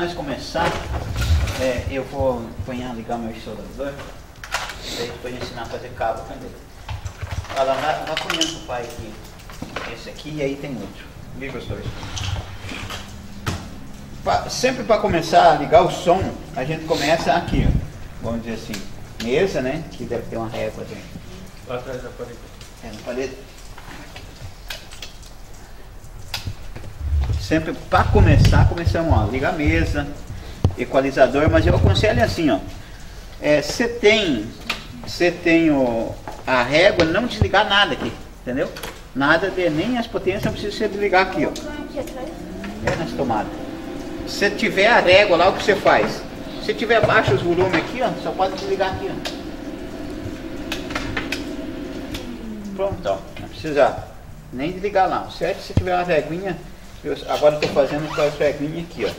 Antes de começar, eu vou ligar meu isolador, daí depois ensinar a fazer cabo também. Olha, vai conhecendo o pai aqui, esse aqui e aí tem outro. Liga os dois. Sempre para começar a ligar o som, a gente começa aqui, ó. Vamos dizer assim, mesa, né? Que deve ter uma régua dentro. Lá atrás da parede. Na parede. Sempre para começar, começamos, ó, liga a mesa, equalizador, mas eu aconselho assim, ó. Você tem a régua, não desligar nada aqui, entendeu? Nada de, nem as potências, não precisa você desligar aqui, ó. Nas tomadas. Se tiver a régua lá, o que você faz? Se tiver baixo os volumes aqui, ó, só pode desligar aqui, ó. Pronto, ó. Não precisa nem desligar lá. Certo? Se tiver uma reguinha, agora estou fazendo com a reguinha aqui, ó,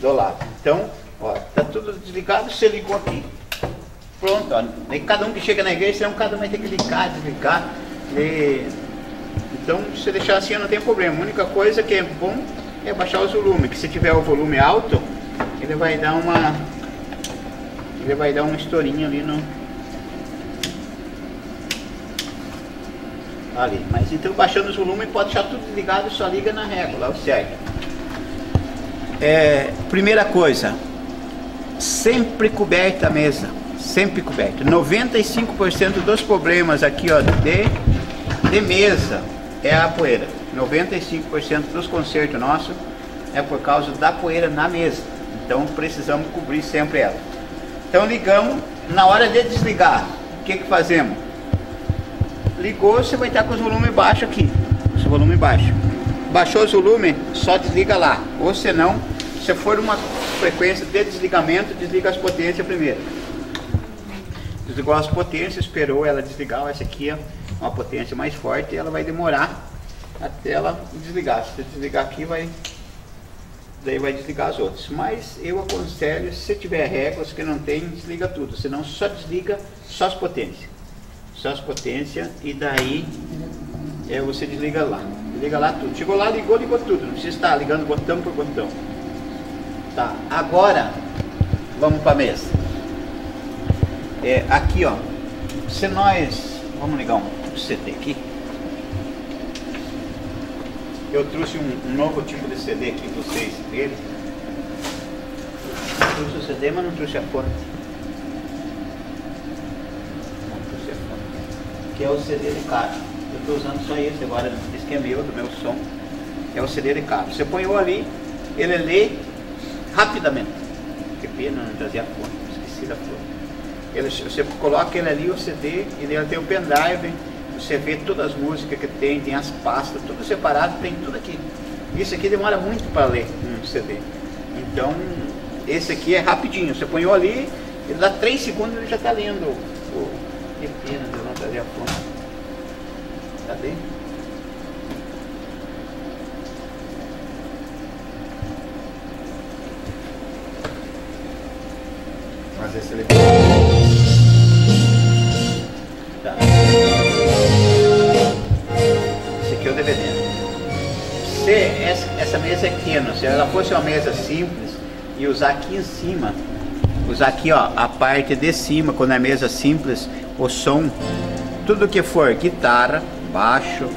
do lado. Então, ó, tá tudo desligado, você ligou aqui. Pronto, ó. Aí cada um que chega na igreja, senão cada um vai ter que ligar, desligar. Então, se você deixar assim, não tem problema. A única coisa que é bom é baixar os volumes, que se tiver o volume alto, ele vai dar um estourinho ali no... ali. Mas então, baixando os volumes, pode deixar tudo ligado, só liga na régua, lá o certo. Primeira coisa, sempre coberta a mesa, sempre coberta. 95% dos problemas aqui, ó, de mesa é a poeira. 95% dos concertos nossos é por causa da poeira na mesa. Então precisamos cobrir sempre ela. Então ligamos, na hora de desligar, o que fazemos? Ligou, você vai estar com os volumes baixos aqui. Os volumes baixos. Baixou os volumes, só desliga lá. Ou senão, se for uma frequência de desligamento, desliga as potências primeiro. Desligou as potências, esperou ela desligar. Essa aqui é uma potência mais forte e ela vai demorar até ela desligar. Se você desligar aqui, daí vai desligar as outras. Mas eu aconselho, se tiver réguas que não tem, desliga tudo. Senão só desliga só as potências. Só as potências e daí você desliga lá. Desliga lá tudo. Chegou lá, ligou tudo. Não precisa estar ligando botão por botão. Tá, agora vamos para a mesa. Aqui, ó. Se nós... Vamos ligar um CD aqui. Eu trouxe um novo tipo de CD aqui para vocês verem. Trouxe o CD, mas não trouxe a fonte. Não trouxe a fonte. Que é o CD de cabo. Eu estou usando só esse agora, esse que é meu, do meu som. É o CD de cabo. Você põe ali, ele lê rapidamente. Que pena, não trazia a fonte, esqueci da fonte. Você coloca ele ali, o CD, e ele tem o pendrive. Você vê todas as músicas que tem as pastas, tudo separado, tem tudo aqui. Isso aqui demora muito para ler um CD. Então, esse aqui é rapidinho. Você põe ali, ele dá 3 segundos e ele já está lendo. Que pena, eu não trazer a fonte. Cadê? Mas esse ele... Tá. Esse aqui é o DVD. Se essa mesa é pequena, se ela fosse uma mesa simples e usar aqui em cima, usar aqui, ó, a parte de cima, quando é mesa simples, o som, tudo que for guitarra, baixo,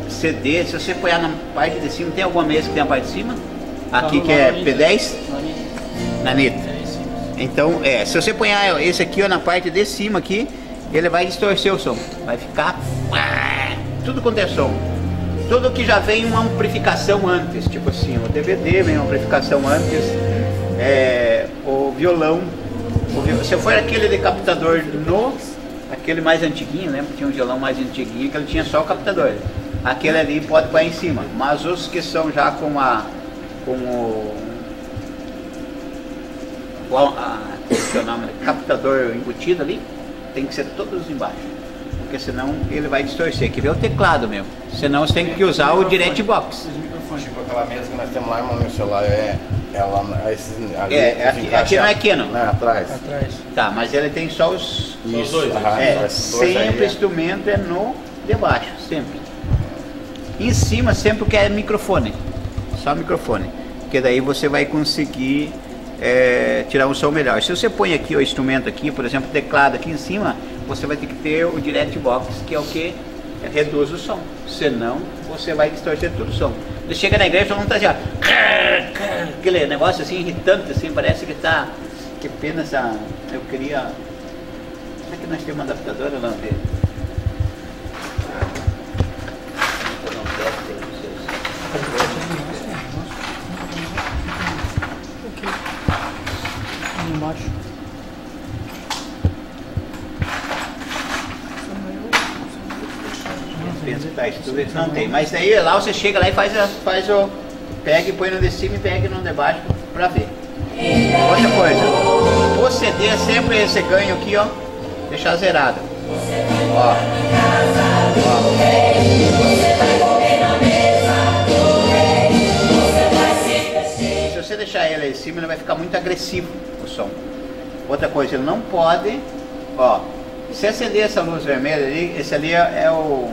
CD, se você põe na parte de cima, tem alguma mesa que tem a parte de cima? Aqui que é P10? Nanita. Então, se você põe esse aqui, ó, na parte de cima aqui, ele vai distorcer o som, vai ficar tudo quanto é som. Tudo que já vem uma amplificação antes, tipo assim, o DVD vem uma amplificação antes, o violão, se for aquele de captador aquele mais antiguinho, lembra que tinha um violão mais antiguinho que ele tinha só o captador, aquele ali pode pôr em cima, mas os que são já com o captador embutido ali, tem que ser todos embaixo, porque senão ele vai distorcer. Que ver o teclado mesmo, senão você tem que usar o Direct Box. Esses microfones, tipo aquela mesa que nós temos lá, irmão, meu celular aqui não é Canon. Não, atrás. Tá, mas ele tem só os dois. Sempre instrumento é no de baixo, sempre. Em cima sempre que é microfone, só microfone. porque daí você vai conseguir tirar um som melhor. Se você põe aqui o instrumento aqui, por exemplo, o teclado aqui em cima, você vai ter que ter o direct box, que é o que reduz o som, senão você vai distorcer todo o som. Você chega na igreja, todo mundo tá assim, ó, aquele negócio assim irritante, assim, parece que tá, que pena essa, eu queria, será que nós temos uma adaptadora lá dentro? Eu não testo aí pra vocês. Embaixo. Não tem, mas daí lá você chega lá e faz o. Pega e põe no de cima e pega no de baixo pra ver. Outra coisa, o CD é sempre esse ganho aqui, ó, deixar zerado. Ó. Se você deixar ele aí em cima, ele vai ficar muito agressivo o som. Outra coisa, ele não pode, ó, se acender essa luz vermelha ali, esse ali é o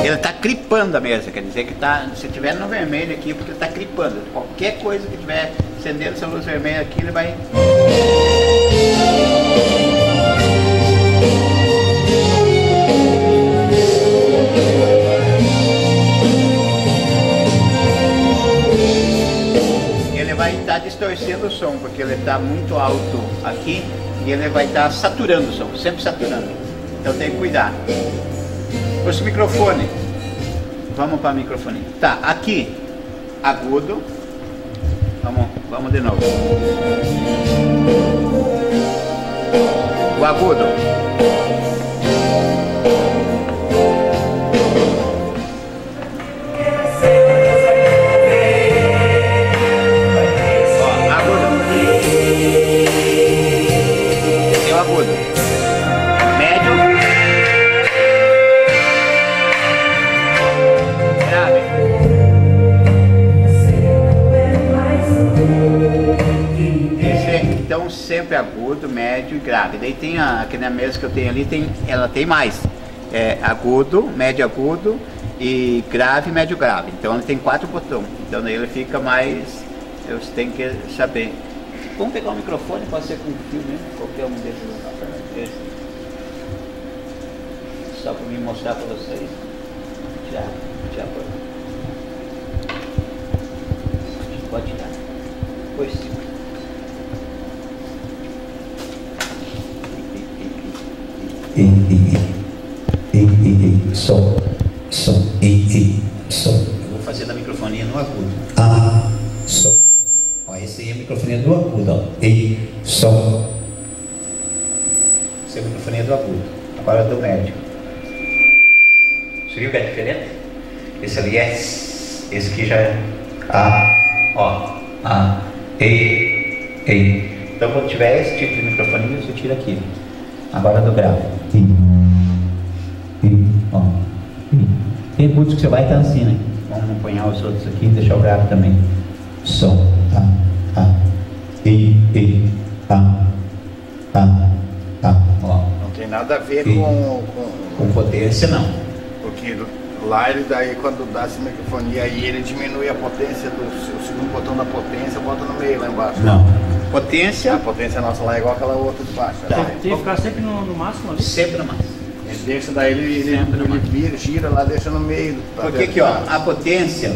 ele está cripando a mesa, quer dizer que tá, se tiver no vermelho aqui, porque ele está cripando. Qualquer coisa que tiver acendendo essa luz vermelha aqui, ele vai. Ele vai estar distorcendo o som, porque ele está muito alto aqui e ele vai estar saturando o som, sempre saturando. Então tem que cuidar. Os microfones, vamos para o microfone. Tá, aqui, agudo. Vamos de novo. O agudo. Ó, agudo. Esse é o agudo. Médio. Então sempre agudo, médio e grave. Daí tem aqui na mesa que eu tenho ali, ela tem mais. Agudo, médio agudo e grave, médio grave. Então ele tem 4 botões. Então daí ele fica mais. Você tem que saber. Vamos pegar o microfone, pode ser com fio mesmo, qualquer um desses. Só para me mostrar para vocês. Já pode tirar. Pois sim. Som, som, som. Eu vou fazer da microfonia no agudo. Som. Ó, esse aí é a microfonia do agudo, ó. Som. Essa é a microfonia do agudo. Agora do médio. Você viu que é diferente? Esse ali é. Esse aqui já é. Ó. Então quando tiver esse tipo de microfonia, você tira aqui. Agora do grave. Tem muitos que você vai estar assim, né? Vamos acompanhar os outros aqui e deixar o grave também. Som. Ó, não tem nada a ver com potência, não. Porque lá ele daí quando dá essa microfonia aí ele diminui a potência o segundo botão da potência, bota no meio lá embaixo. Não. Potência. A potência nossa lá é igual aquela outra de baixo. Tá. Tem que ficar sempre no máximo ali. Sempre no máximo. Ele deixa daí, ele gira lá, deixa no meio. Porque aqui, ó, a potência,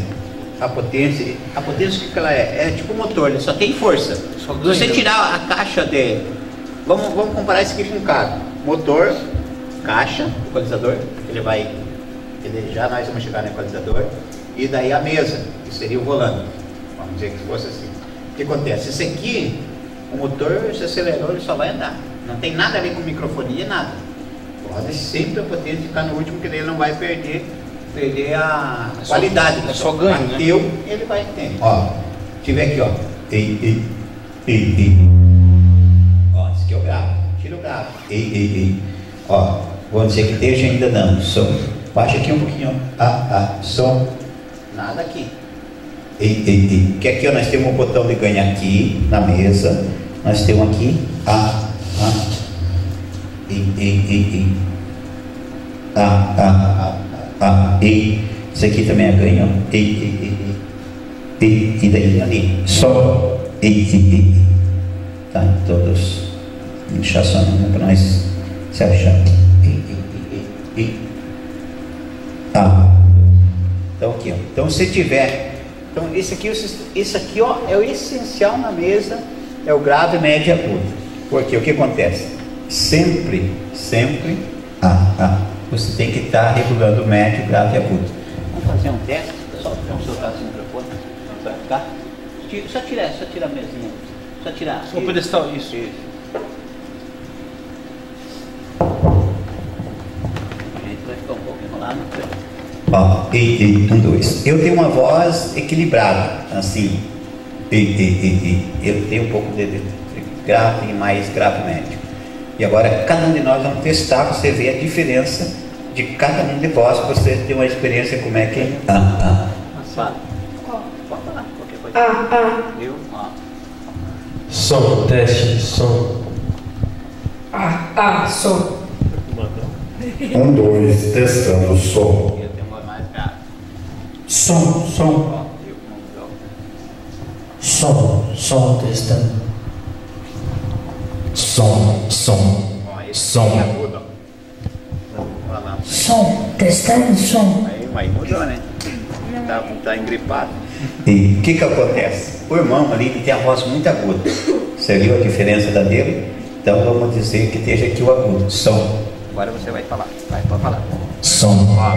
o que ela é? É tipo um motor, ele só tem força. Se você tirar a caixa de. Vamos comparar isso aqui com um carro. Motor, caixa, equalizador, já nós vamos chegar no equalizador, e daí a mesa, que seria o volante. Vamos dizer que fosse assim. O que acontece? Esse aqui, o motor, se acelerou, ele só vai andar. Não tem nada a ver com microfonia, nada. Pode sempre a potência ficar no último, que ele não vai perder a qualidade. É só ganho, né? Bateu, ele vai ter. Ó, Tiver aqui, ó. Ó, esse aqui é o grave. Tira o grave. Ó, vamos dizer que esteja ainda dando som. Baixa aqui um pouquinho. Som. Nada aqui. Que aqui, ó, nós temos um botão de ganho aqui na mesa. Nós temos aqui. E. Isso aqui também é ganho, ó. E daí ali, Sol, E. Tá, todos enxaçando para nós se achar. Então aqui, ó. Então se tiver, então isso aqui ó, é o essencial na mesa, é o grave, médio e agudo. Porque o que acontece? Sempre você tem que estar regulando o médio, grave e agudo. Vamos fazer um teste, só vamos soltar esse microfone, vai ficar. Só tira a mesinha, só tirar. O pedestal, isso. A gente vai ficar um pouco enrolado. Ó, um, dois. Eu tenho uma voz equilibrada, assim. Eu tenho um pouco de grave e mais grave médio. E agora cada um de nós vamos testar para você ver a diferença de cada um de vós, para você ter uma experiência como é que é. Fala. Pode falar qualquer coisa. Viu? Som, teste, som. Som. Um, dois, testando o som. Eu tenho uma mais grave. Som. Ó, eu não Som, testando. Som. Ó, esse é agudo, ó. Olha lá. Som, testando som. Aí mudou, né? Tá engripado. E o que acontece? O irmão ali que tem a voz muito aguda. Você viu a diferença da dele? Então vamos dizer que esteja aqui o agudo. Som. Agora você vai falar. Pode falar. Som. Ó,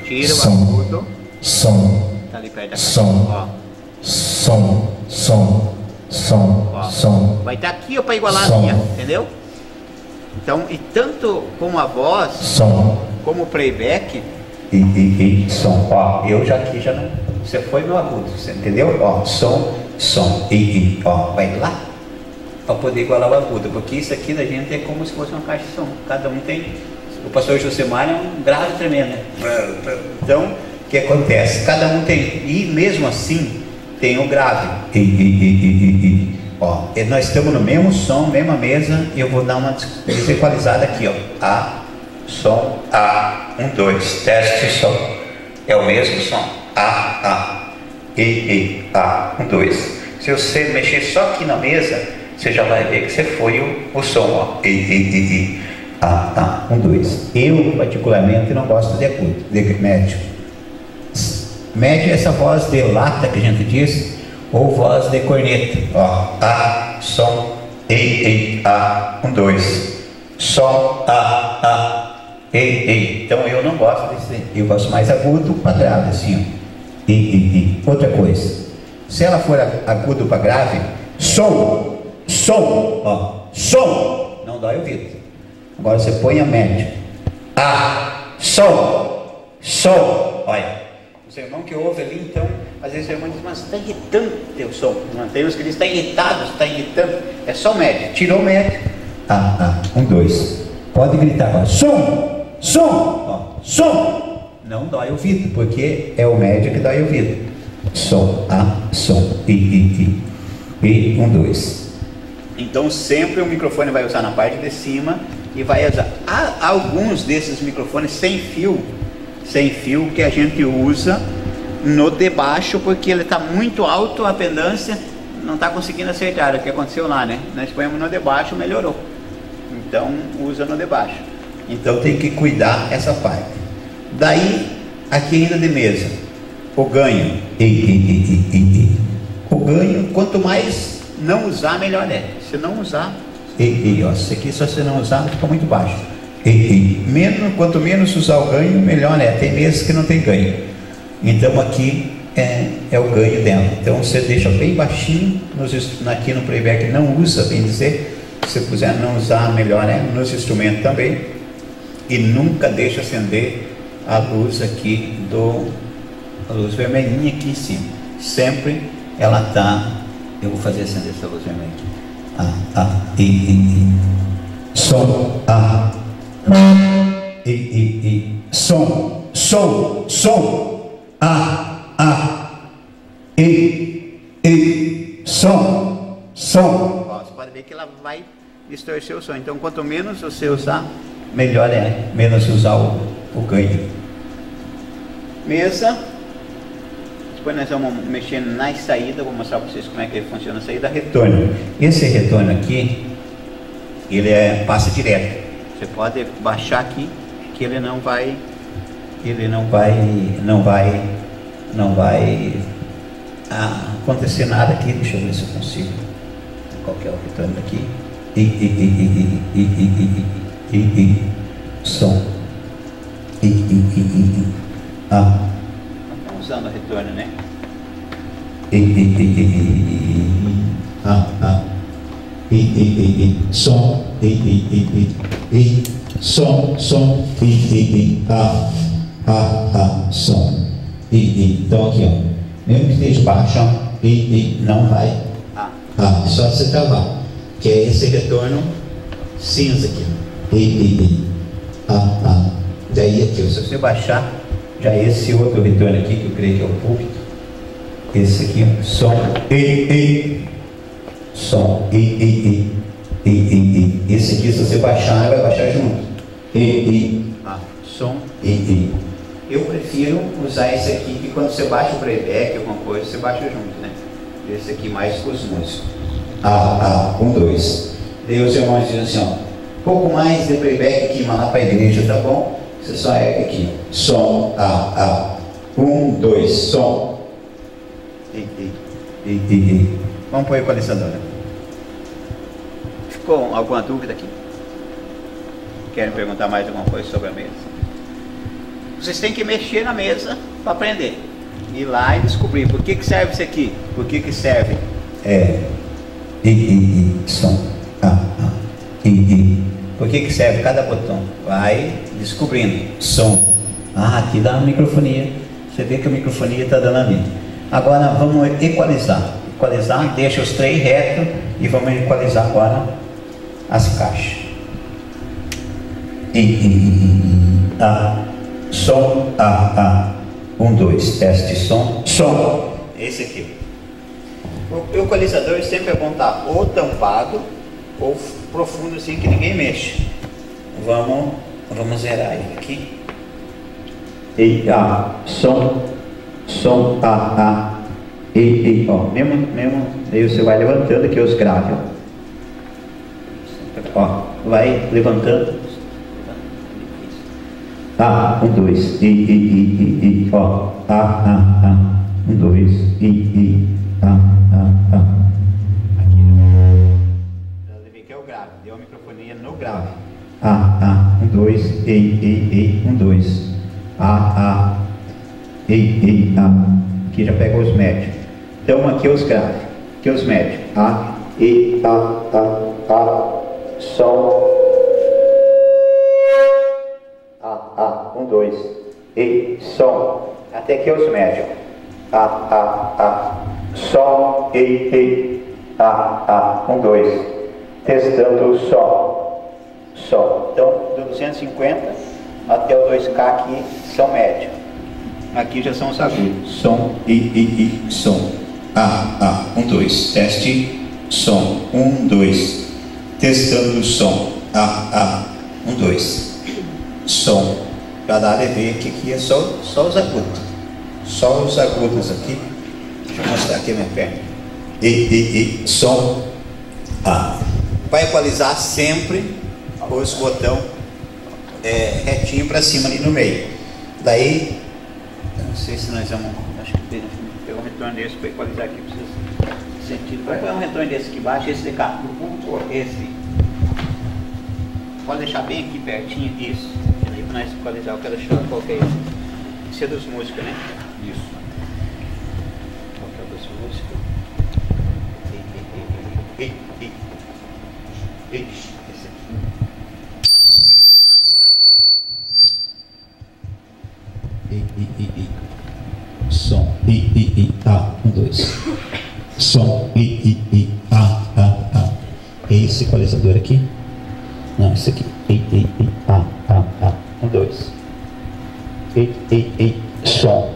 tira o Som. agudo. Som. Tá ali perto da Som. Ó. Som. Vai estar aqui ó, para igualar Som. a minha, entendeu? Então, e tanto com a voz, Som. como o playback, Som. Ó, eu já aqui já não. Você foi no agudo, você entendeu? Ó, som. Ó, vai lá para poder igualar o agudo, porque isso aqui da gente é como se fosse uma caixa de som. Cada um tem. O pastor Josemar é um grave tremendo, né? Então, o que acontece? Cada um tem, e mesmo assim tem o grave. Ó, e nós estamos no mesmo som, mesma mesa, e eu vou dar uma desequalizada aqui, ó. Som, um, dois, teste, som. É o mesmo som. Um, dois. Se você mexer só aqui na mesa, você já vai ver que você foi o som, ó. Um, dois. Eu, particularmente, não gosto de agudo, de médio. Médio é essa voz de lata que a gente diz, ou voz de corneta. Ó, som, um, dois. Som, Então eu não gosto desse. Eu gosto mais agudo para grave, assim, ó. Outra coisa. Se ela for agudo para grave, som, ó, som. Não dói o ouvido. Agora você põe a média. Som. Olha. Os irmãos que ouvem ali, então, às vezes o irmão diz, mas está irritando o teu som. Não tem uns que dizem, está irritado, está irritando. É só o médio. Tirou o médio. Um, dois. Pode gritar agora. Som. Ó, som. Não dói o ouvido, porque é o médio que dói o ouvido. Som. Som. Um, dois. Então sempre o microfone vai usar na parte de cima e vai usar. Há alguns desses microfones sem fio que a gente usa no de baixo, porque ele está muito alto, a pendância não está conseguindo acertar. O que aconteceu lá, né? Nós põemos no de baixo, melhorou. Então usa no de baixo. Então tem que cuidar essa parte. Daí, aqui ainda de mesa, o ganho. O ganho, quanto mais não usar, melhor é. Se não usar, ó, isso aqui, se você não usar, fica muito baixo. Quanto menos usar o ganho, melhor é. Tem meses que não tem ganho. Então aqui é o ganho dela. Então você deixa bem baixinho, aqui no playback não usa, bem dizer. Se puder não usar, melhor é. Nos instrumentos também. E nunca deixa acender a luz aqui a luz vermelhinha aqui em cima. Sempre ela está. Eu vou fazer acender essa luz vermelha aqui. Som, som, som, som. Ó, você pode ver que ela vai distorcer o som. Então, quanto menos você usar, melhor é. Menos usar o ganho. Mesa. Depois nós vamos mexer na saída, vou mostrar para vocês como é que funciona a saída. Retorno. Esse retorno aqui, ele passa direto. Você pode baixar aqui, que ele não vai acontecer nada aqui. Deixa eu ver se eu consigo. Qual que é o retorno aqui? Som. Estamos usando o retorno, né? Som. Som. Som. Som. Então aqui, ó. Mesmo que esteja baixo, não vai. Só você travar. Que é esse retorno cinza aqui. Daí aqui, se você baixar, já é esse outro retorno aqui, que eu creio que é o púlpito. Esse aqui, som. Som. Esse aqui, se você baixar, vai baixar junto. Som. Eu prefiro usar esse aqui, que quando você baixa o playback, alguma coisa, você baixa junto, né? Esse aqui mais com os músicos. 1, 2. Daí os irmãos dizem assim, ó, pouco mais de playback aqui, mas lá para a igreja, tá bom? Você só ergue aqui. Som. 1, 2, som. Vamos pôr o equalizador. Ficou alguma dúvida aqui? Querem perguntar mais alguma coisa sobre a mesa? Vocês têm que mexer na mesa para aprender. Ir lá e descobrir por que serve isso aqui. Por que serve? Som. Por que serve cada botão? Vai descobrindo. Som. Aqui dá uma microfonia. Você vê que a microfonia está dando ali. Agora vamos equalizar. Equalizar, deixa os 3 retos e vamos equalizar agora as caixas. Som. 1, 2. Teste som. Som. Esse aqui. O equalizador sempre é bom estar ou tampado ou profundo assim que ninguém mexe. Vamos zerar ele aqui. Som. Ó, mesmo, aí você vai levantando aqui os graves. Ó, vai levantando. 1, 2. Ó. 1, 2. Aqui. Que é o grave. Deu a microfonia no grave. 1, 2. 1, 2. Aqui já pega os médios. Então aqui os graves. Aqui os médios. Som. 1, 2. Som. Até aqui os médios. Som. 1, 2. Testando o som. Então, do 250 até o 2K aqui são médios. Aqui já são os agudos. Som. Som. 1, 2. Teste. Som. 1, 2. Testando o som. 1, 2. Som. Para dar a ver que aqui é só os agudos. Só os agudos aqui. Deixa eu mostrar aqui a minha perna. Som. Vai equalizar sempre os botões retinho para cima ali no meio. Daí, eu não sei se nós vamos. Acho que tem um retorno desse para equalizar aqui. Precisa sentido. Vai pôr um retorno desse aqui embaixo, esse de cá. Esse. Pode deixar bem aqui pertinho disso. Aí para nós equalizar, eu quero deixar qual que é esse. Esse é dos músicos, né? Isso. Qual que é dos músicos? Esse aqui. Som. 1, 2. Som. Esse equalizador aqui? Não, esse aqui. 1, 2. Som.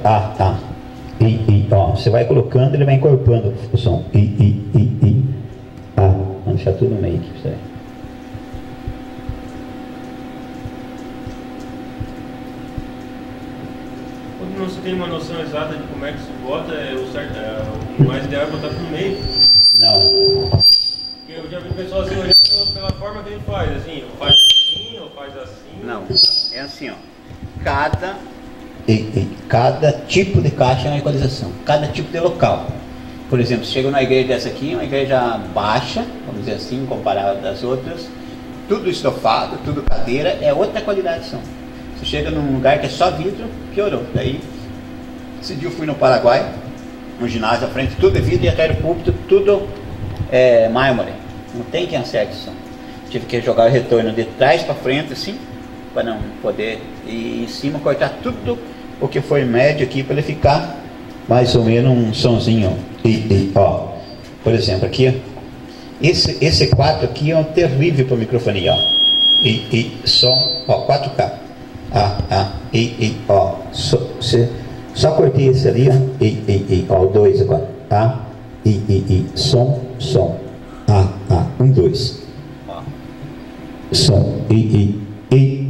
Ó, você vai colocando, ele vai encorpando o som. Vamos deixar tudo no meio aqui, pra você ver. não se tem uma noção exata de como é que se bota, o certo, o mais ideal é botar no meio. Não. Eu já vi o pessoal assim olhando pela forma que ele faz, assim, ou faz assim, ou faz assim. Não, é assim, ó. Cada tipo de caixa é uma equalização, cada tipo de local. Por exemplo, se chega numa igreja dessa aqui, uma igreja baixa, vamos dizer assim, comparada das outras, tudo estofado, tudo cadeira, é outra qualidade de som. Se chega num lugar que é só vidro, piorou. Daí, esse dia eu fui no Paraguai, no ginásio à frente, tudo é vidro, e até o púlpito, tudo é mármore. Não tem quem acerte o som. Tive que jogar o retorno de trás para frente, assim, para não poder, e em cima cortar tudo o que foi médio aqui, para ele ficar mais ou menos um sonzinho. Ó, por exemplo, aqui, ó, esse 4 aqui é um terrível para microfonia, ó. Som, ó, 4K. Ó, só cortei esse ali, ó, ó, o 2 agora. Som, 1, 2. Som,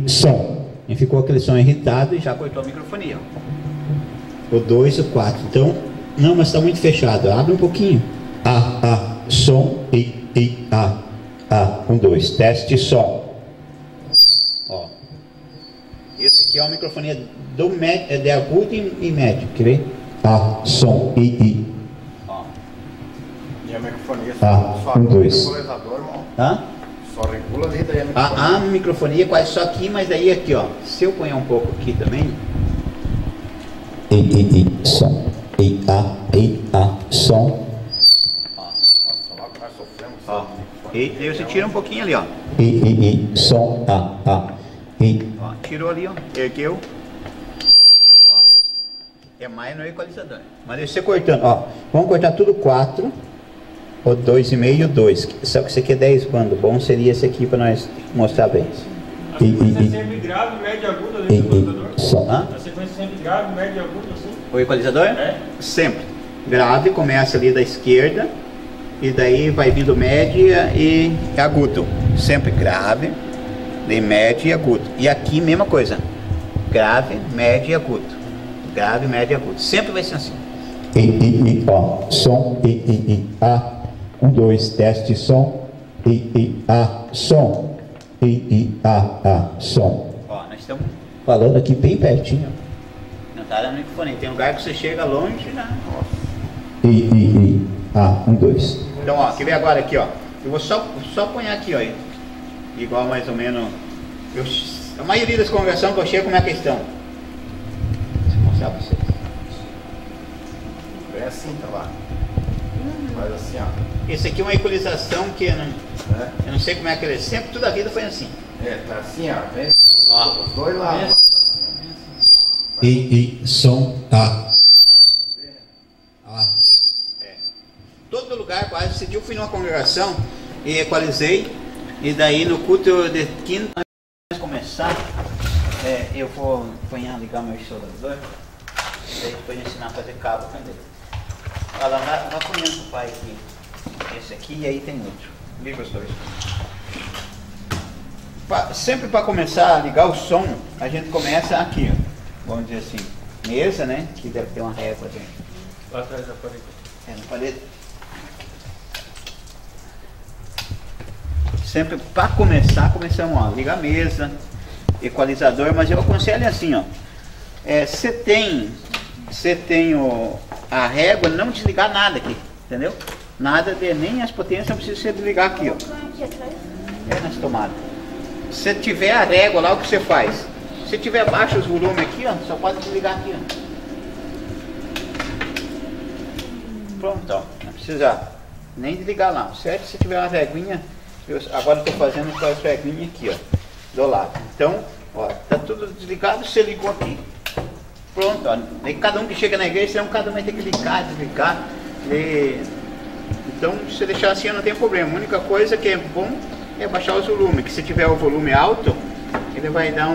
som. E ficou aquele som irritado e já cortou a microfonia, ó. O 2 e o 4. Então, não, mas está muito fechado. Abre um pouquinho. Som, 1, 2. Teste som. Ó. Esse aqui é uma microfonia de agudo e médio. Quer ver? Som, Ó. E a microfonia só 1, 2. o equalizador, irmão. Hã? Só regula ali, daí a microfonia. A microfonia quase só aqui, mas daí aqui, ó. Se eu ponhar um pouco aqui também. Som. Som. Nossa, lá nós sofremos. Ó. E daí você tira um pouquinho ali, ó. Som. Ó, tirou ali, ó. Ergueu. Ó. É mais no equalizador. Mas você cortando, ó. Vamos cortar tudo 4. O 2,5 e o 2. Só que isso aqui é 10 bandos. Bom seria esse aqui para nós mostrar bem. A sequência é sempre grave, médio e agudo ali no equalizador? Som. A sequência é sempre grave, médio e agudo assim? O equalizador? É. Sempre. Grave, começa ali da esquerda. E daí vai vindo média e agudo. Sempre grave, daí médio e agudo. E aqui mesma coisa. Grave, médio e agudo. Grave, médio e agudo. Sempre vai ser assim. Ó. Som. 1, 2. Teste som. Som. Som. Ó, nós estamos Falando aqui bem pertinho. não tá no microfone. Tem lugar que você chega longe, né? 1, 2. Então, ó, quer ver agora aqui, ó. Eu vou só apanhar aqui, ó. Igual mais ou menos. A maioria das congregações que eu chego, como é a questão? Deixa eu mostrar pra vocês. É assim, tá lá. Faz assim, ó. Esse aqui é uma equalização que eu Né? não sei como é que ele é. Sempre, toda a vida foi assim. É, tá assim, ó. Vem Ó. os dois lados. Som. Todo lugar, quase. Esse dia eu fui numa congregação e equalizei. E daí no culto de quinta, antes de começar, eu vou ligar meu isolador. Daí depois ensinar a fazer cabo também. Olha, vai comendo com o pai aqui. Esse aqui e aí tem outro. Liga os dois. Sempre para começar a ligar o som, a gente começa aqui, ó. Vamos dizer assim, mesa, né? Que deve ter uma régua dentro. Lá atrás da parede. Na parede. Sempre para começar, começamos, ó, liga a mesa, equalizador, mas eu aconselho assim, ó. Você tem a régua, não desligar nada aqui, entendeu? Nada de, nem as potências, não precisa você desligar aqui, ó. Nas tomadas. Se tiver a régua lá, o que você faz? Se tiver baixo os volumes aqui, ó, só pode desligar aqui, ó. Pronto, ó. Não precisa nem desligar lá. Certo? Se tiver uma reguinha, agora estou fazendo com as reguinhas aqui, ó, do lado. Então, ó, tá tudo desligado, você ligou aqui. Pronto, ó. Aí cada um que chega na igreja, senão cada um vai ter que ligar, desligar. Então, se você deixar assim, não tem problema. A única coisa que é bom é baixar os volumes. Que se tiver o volume alto, ele vai dar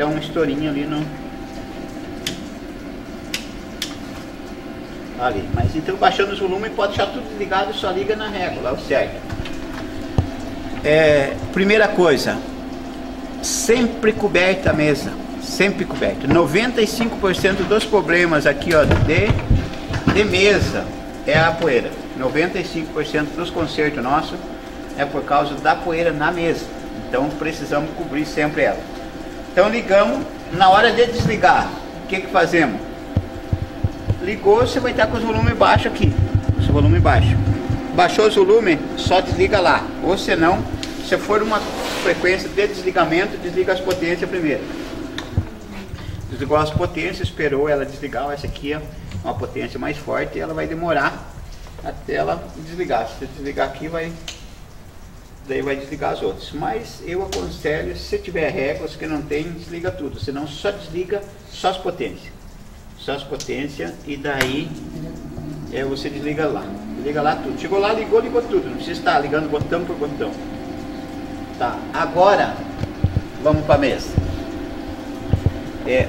um estourinho ali no... ali, mas então baixando os volumes pode deixar tudo ligado, só liga na régua, lá o certo. Primeira coisa, sempre coberta a mesa, sempre coberto. 95% dos problemas aqui, ó, de mesa é a poeira. 95% dos consertos nossos é por causa da poeira na mesa. Então precisamos cobrir sempre ela. Então ligamos, na hora de desligar, o que fazemos? Ligou, você vai estar com os volumes baixos aqui. Os volumes baixos. Baixou os volumes, só desliga lá. Ou senão, se for uma frequência de desligamento, desliga as potências primeiro. Desligou as potências, esperou ela desligar. Essa aqui é uma potência mais forte e ela vai demorar até ela desligar. Se você desligar aqui, daí vai desligar as outras. Mas eu aconselho, se você tiver réguas que não tem, desliga tudo. Senão só desliga só as potências. Só as potências e daí você desliga lá. Desliga lá tudo. Chegou lá, ligou tudo. Não precisa estar ligando botão por botão. Tá, agora vamos para a mesa.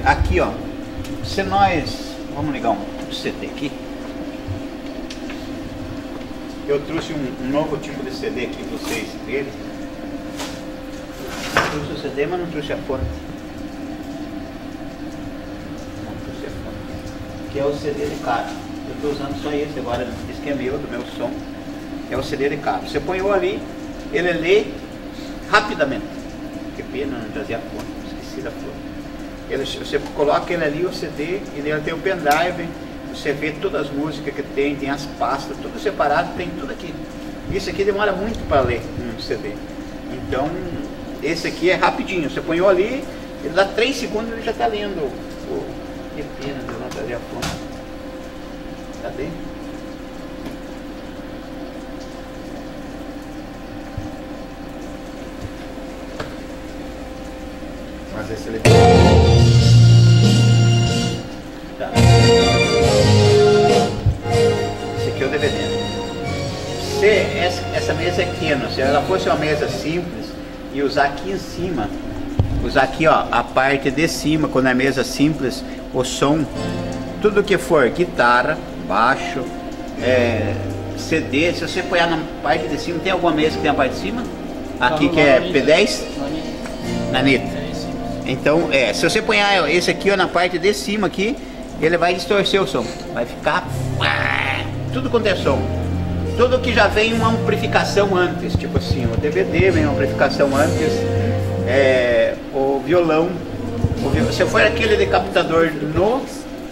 Aqui, ó. Se nós... Vamos ligar um CD aqui. Eu trouxe um novo tipo de CD aqui para vocês verem. Eu trouxe o CD, mas não trouxe a fonte. Não trouxe a fonte. Que é o CD de cabo. Eu estou usando só esse agora, esse que é meu, do meu som. É o CD de cabo. Você põe ali, ele lê rapidamente. Que pena não trazer a fonte, esqueci da fonte. Você coloca ele ali, o CD, e ele tem o pendrive. Você vê todas as músicas que tem as pastas, tudo separado, tem tudo aqui. Isso aqui demora muito para ler um CD. Então, esse aqui é rapidinho. Você põe ali, ele dá 3 segundos e ele já está lendo. Que pena, eu não trazer a fonte. Cadê? Mas esse ele... Tá. Esse aqui é o DVD. Se essa mesa é pequena, se ela fosse uma mesa simples e usar aqui em cima, usar aqui, ó, a parte de cima, quando é mesa simples, o som, tudo que for guitarra, baixo, CD, se você pôr na parte de cima, tem alguma mesa que tem a parte de cima? Aqui que é P10? Nanita. Então, se você põe esse aqui, ó, na parte de cima aqui, ele vai distorcer o som. Vai ficar tudo quanto é som. Tudo que já vem uma amplificação antes, tipo assim, o DVD vem uma amplificação antes, o violão, se for aquele de captador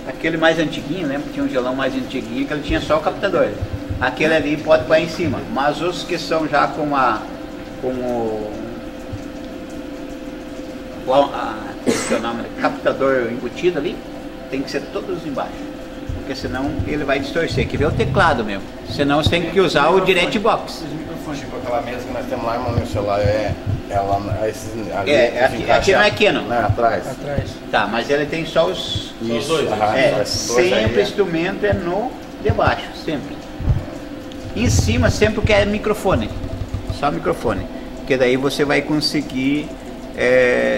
aquele mais antiguinho, lembra que tinha um violão mais antiguinho que ele tinha só o captador. Aquele ali pode pôr em cima, mas os que são já com o captador embutido ali, tem que ser todos embaixo, porque senão ele vai distorcer. Que ver o teclado mesmo, senão você tem que usar o Direct Box. Tipo aquela mesa que nós temos lá, irmão, no celular, aqui não é Canon. Não, atrás. Tá, mas ele tem só os dois. Sempre o instrumento é no de baixo, sempre. Em cima sempre que é microfone, só microfone, porque daí você vai conseguir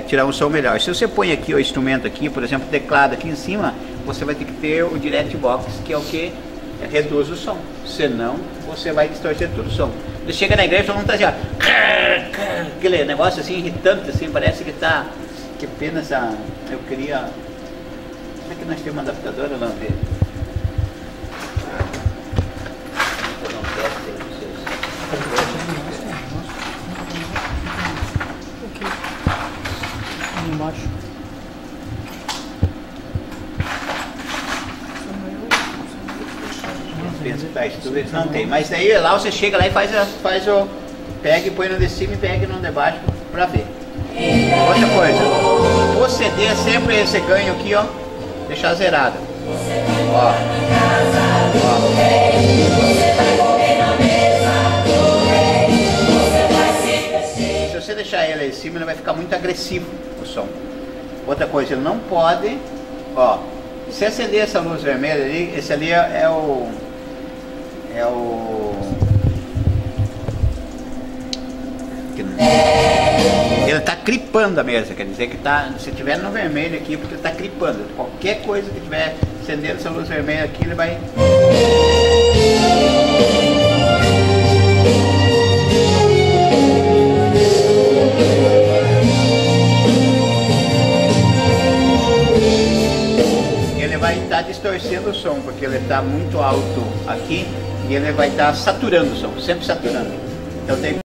tirar um som melhor. Se você põe aqui o instrumento aqui, por exemplo, o teclado aqui em cima, você vai ter que ter o Direct Box, que é o que reduz o som, senão você vai distorcer todo o som. Você chega na igreja, todo mundo tá assim, ó, aquele negócio assim irritante, assim, parece que tá, que pena essa, eu queria, será que nós temos uma adaptadora lá ver? Vou dar um teste aí pra vocês. Embaixo. Pensa que tá isso tudo, não tem, mas daí lá você chega lá e faz o pega e põe no de cima e pega no de baixo pra ver. Outra coisa, o CD é sempre esse ganho aqui, ó, deixar zerado. Ó. Se você deixar ele aí em cima, ele vai ficar muito agressivo o som. Outra coisa, ele não pode, ó, se acender essa luz vermelha ali, esse ali ele está cripando a mesa, quer dizer que tá, se tiver no vermelho aqui, porque ele está cripando. Qualquer coisa que tiver acendendo essa luz vermelha aqui, ele vai... vai estar distorcendo o som, porque ele está muito alto aqui e ele vai estar saturando o som, sempre saturando. Então tem